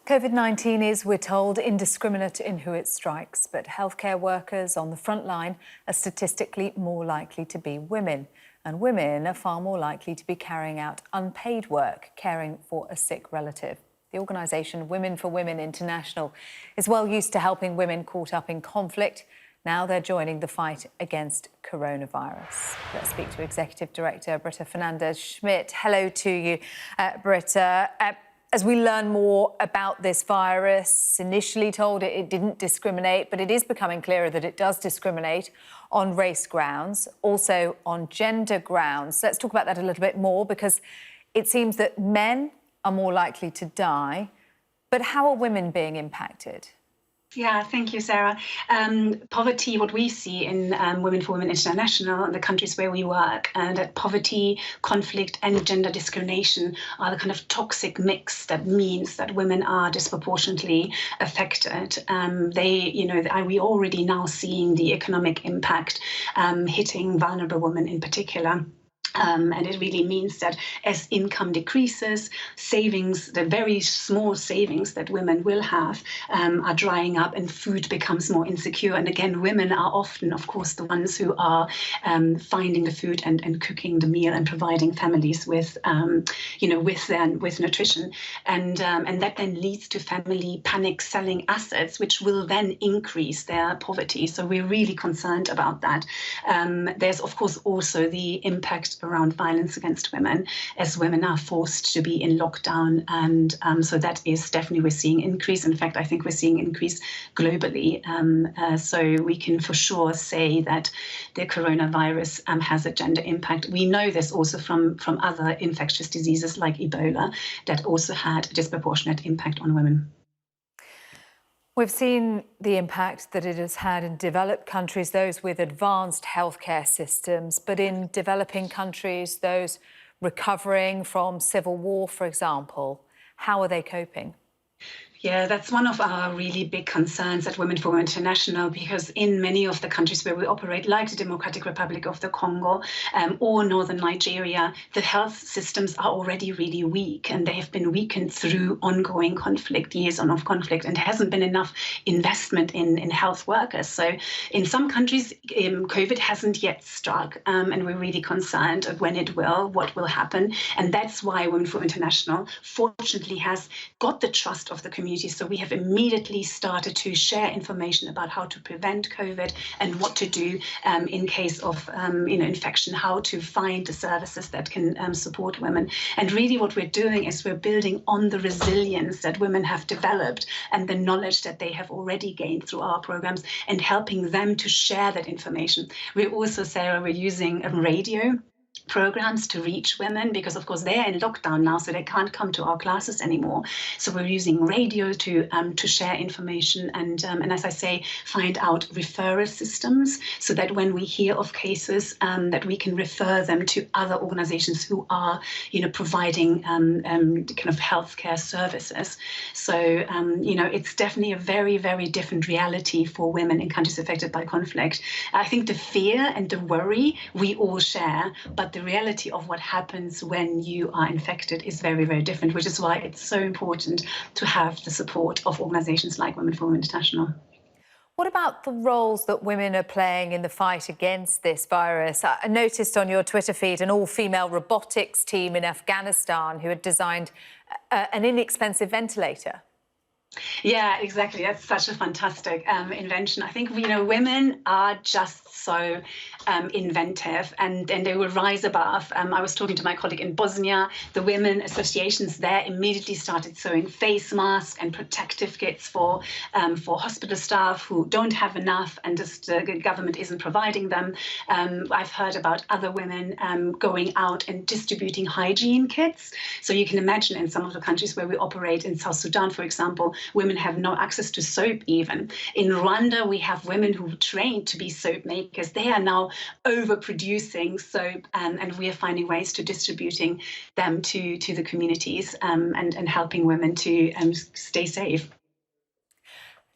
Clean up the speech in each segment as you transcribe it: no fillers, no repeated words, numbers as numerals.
COVID-19 is, we're told, indiscriminate in who it strikes, but healthcare workers on the front line are statistically more likely to be women, and women are far more likely to be carrying out unpaid work, caring for a sick relative. The organisation Women for Women International is well used to helping women caught up in conflict. Now they're joining the fight against coronavirus. Let's speak to Executive Director Brita Fernandez Schmidt. Hello to you, Brita. As we learn more about this virus, initially told it didn't discriminate, but it is becoming clearer that it does discriminate on race grounds, also on gender grounds. Let's talk about that a little bit more, because it seems that men are more likely to die. But how are women being impacted? Yeah, thank you, Sarah. Poverty, what we see in Women for Women International, and the countries where we work, and that poverty, conflict and gender discrimination are the kind of toxic mix that means that women are disproportionately affected. We're already now seeing the economic impact hitting vulnerable women in particular. And it really means that as income decreases, savings, the very small savings that women will have, are drying up, and food becomes more insecure. And again, women are often, of course, the ones who are finding the food and cooking the meal and providing families with nutrition. And that then leads to family panic selling assets, which will then increase their poverty. So we're really concerned about that. There's, of course, also the impact around violence against women, as women are forced to be in lockdown, and so that is definitely, we're seeing increase. In fact, I think we're seeing increase globally. So we can for sure say that the coronavirus has a gender impact. We know this also from other infectious diseases like Ebola, that also had a disproportionate impact on women. We've seen the impact that it has had in developed countries, those with advanced healthcare systems, but in developing countries, those recovering from civil war, for example, how are they coping? Yeah, that's one of our really big concerns at Women for Women International, because in many of the countries where we operate, like the Democratic Republic of the Congo or northern Nigeria, the health systems are already really weak, and they have been weakened through ongoing conflict, years of conflict, and there hasn't been enough investment in health workers. So in some countries, COVID hasn't yet struck, and we're really concerned of when it will, what will happen. And that's why Women for Women International, fortunately, has got the trust of the community. So we have immediately started to share information about how to prevent COVID and what to do in case of infection, how to find the services that can support women. And really what we're doing is we're building on the resilience that women have developed and the knowledge that they have already gained through our programs, and helping them to share that information. We're also, Sarah, we're using radio programs to reach women, because of course they're in lockdown now, so they can't come to our classes anymore. So we're using radio to share information and as I say, find out referral systems, so that when we hear of cases, that we can refer them to other organizations who are providing kind of healthcare services. So it's definitely a very, very different reality for women in countries affected by conflict. I think the fear and the worry we all share, but the reality of what happens when you are infected is very, very different, which is why it's so important to have the support of organizations like Women for Women International. What about the roles that women are playing in the fight against this virus? I noticed on your Twitter feed an all-female robotics team in Afghanistan who had designed an inexpensive ventilator. Yeah, exactly. That's such a fantastic invention. I think, women are just so inventive, and they will rise above. I was talking to my colleague in Bosnia. The women associations there immediately started sewing face masks and protective kits for hospital staff who don't have enough, and just the government isn't providing them. I've heard about other women going out and distributing hygiene kits. So you can imagine in some of the countries where we operate, in South Sudan, for example, women have no access to soap even. In Rwanda, we have women who trained to be soap makers. They are now overproducing soap, and we are finding ways to distributing them to the communities and helping women to stay safe.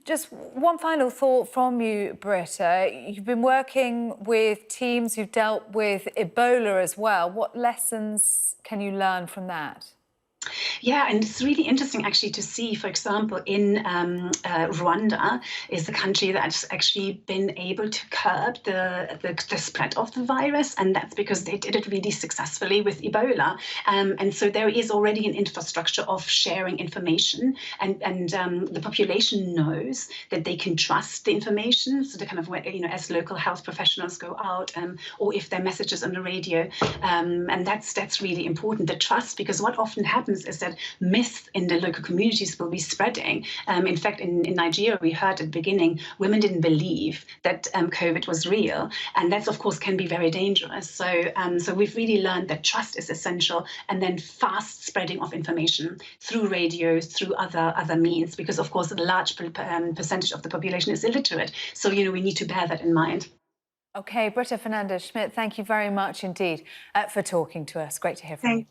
Just one final thought from you, Brita. You've been working with teams who've dealt with Ebola as well. What lessons can you learn from that? Yeah, and it's really interesting actually to see, for example, in Rwanda is the country that's actually been able to curb the spread of the virus, and that's because they did it really successfully with Ebola. And so there is already an infrastructure of sharing information, and the population knows that they can trust the information. So they kind of, as local health professionals go out, or if their messages on the radio, and that's really important. The trust, because what often happens is that myths in the local communities will be spreading. In fact, in Nigeria, we heard at the beginning, women didn't believe that COVID was real. And that, of course, can be very dangerous. So we've really learned that trust is essential, and then fast spreading of information through radios, through other means, because, of course, a large percentage of the population is illiterate. So, we need to bear that in mind. OK, Brita Fernandez Schmidt, thank you very much indeed for talking to us. Great to hear from you.